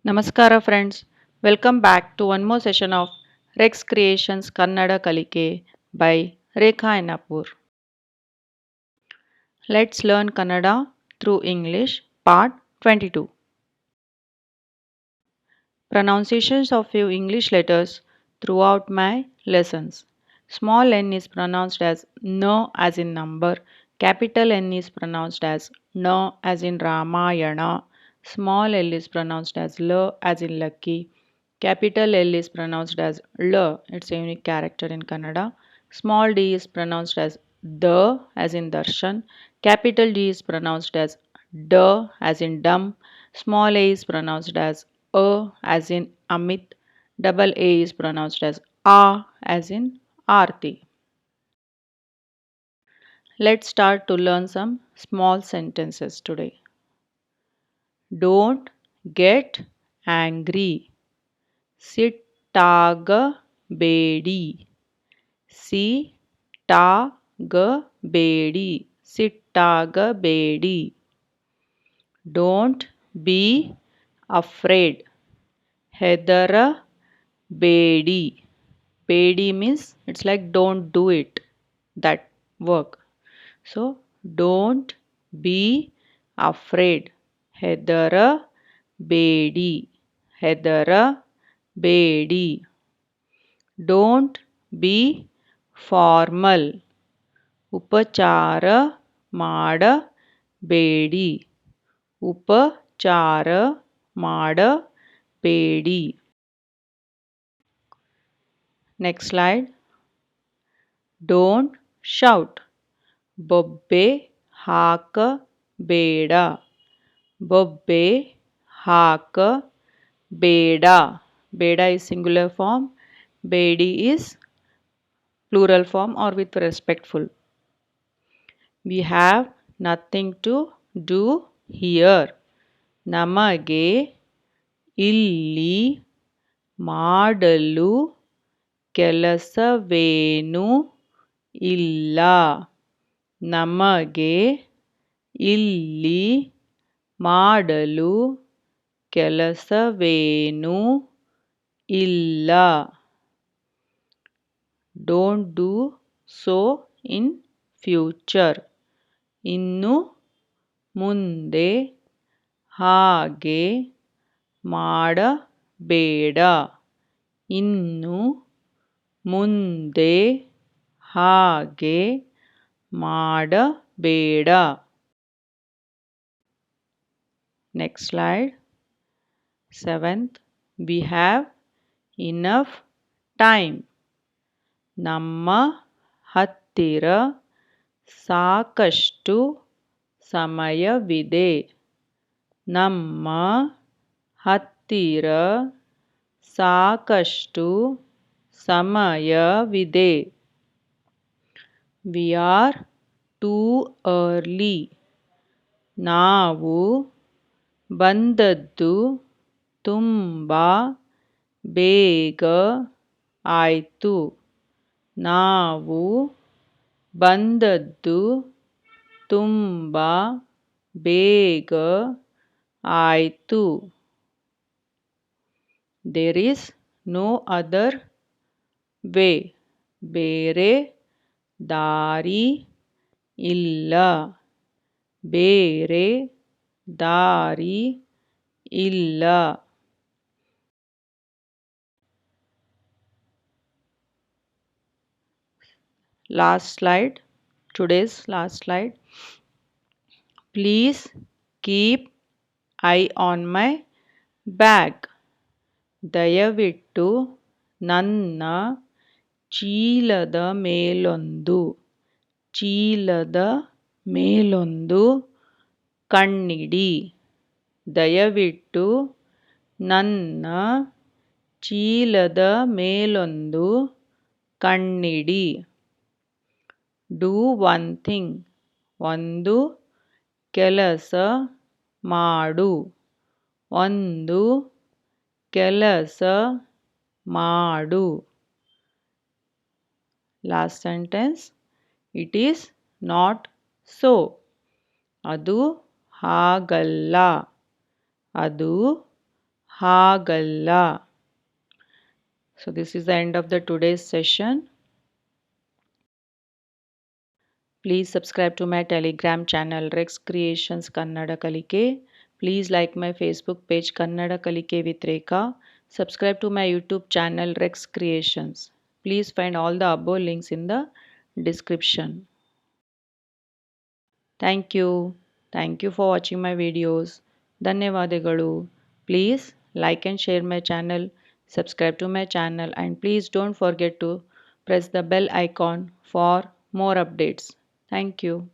Namaskara friends, welcome back to one more session of Reks Creations Kannada Kalike by Rekha and Apur. Let's learn Kannada through English Part 22. Pronunciations of few English letters throughout my lessons. Small n is pronounced as no as in number. Capital N is pronounced as no as in Ramayana. Small l is pronounced as l as in lucky. Capital L is pronounced as L. It's a unique character in Kannada. Small d is pronounced as the as in darshan. Capital D is pronounced as D as in dumb. Small a is pronounced as as in Amit. Double A is pronounced as A as in Aarti. Let's start to learn some small sentences today. Don't get angry. sittaagabeDi. sittaagabeDi. sittaagabeDi. Don't be afraid. ಹೆದರಬೇಡಿ. Bedi means it's like don't do it, that work. So don't be afraid. ಹೆದರಬೇಡಿ. ಹೆದರಬೇಡಿ. Don't be formal. ಉಪಚಾರ ಮಾಡಬೇಡಿ. ಉಪಚಾರ ಮಾಡಬೇಡಿ. Next slide. Don't shout. ಬೊಬ್ಬೆ ಹಾಕಬೇಡ. ಬೊಬ್ಬೆ ಹಾಕಬೇಡ. ಬೇಡ is singular form. Bedi is plural form or with respectful. We have nothing to do here. ನಮಗೆ ಇಲ್ಲಿ ಮಾಡಲು ಕೆಲಸವೇನೂ ಇಲ್ಲ. ನಮಗೆ ಇಲ್ಲಿ ಮಾಡಲು ಕೆಲಸವೇನೂ ಇಲ್ಲ. Don't do so in future. ಇನ್ನು ಮುಂದೆ ಹಾಗೆ ಮಾಡಬೇಡ. ಇನ್ನು ಮುಂದೆ ಹಾಗೆ ಮಾಡಬೇಡ. Next slide. 7th. We have enough time. ನಮ್ಮ ಹತ್ತಿರ ಸಾಕಷ್ಟು ಸಮಯವಿದೆ. ನಮ್ಮ ಹತ್ತಿರ ಸಾಕಷ್ಟು ಸಮಯವಿದೆ. We are too early. ನಾವು ಬಂದದ್ದು ತುಂಬ ಬೇಗ ಆಯಿತು. ನಾವು ಬಂದದ್ದು ತುಂಬ ಬೇಗ ಆಯಿತು. There is no other way. ಬೇರೆ ದಾರಿ ಇಲ್ಲ. ಬೇರೆ ದಾರಿ ಇಲ್ಲ. Last slide. Today's last slide. Please keep eye on my bag. ದಯವಿಟ್ಟು ನನ್ನ ಚೀಲದ ಮೇಲೊಂದು ಕಣ್ಣಿಡಿ. ದಯವಿಟ್ಟು ನನ್ನ ಚೀಲದ ಮೇಲೊಂದು ಕಣ್ಣಿಡಿ. Do one thing. ಒಂದು ಕೆಲಸ ಮಾಡು. ಒಂದು ಕೆಲಸ ಮಾಡು. Last sentence. It is not so. ಅದು ಹಾಗಲ್ಲ. ಅದು Hagalla. So this is the end of the today's session. Please subscribe to my Telegram channel Reks Creations Kannada Kalike. Please like my Facebook page Kannada Kalike with Rekha. Subscribe to my YouTube channel Reks Creations. Please find all the above links in the description. Thank you. Thank you for watching my videos. Dhanyavadalu. Please like and share my channel, subscribe to my channel, and please don't forget to press the bell icon for more updates. Thank you.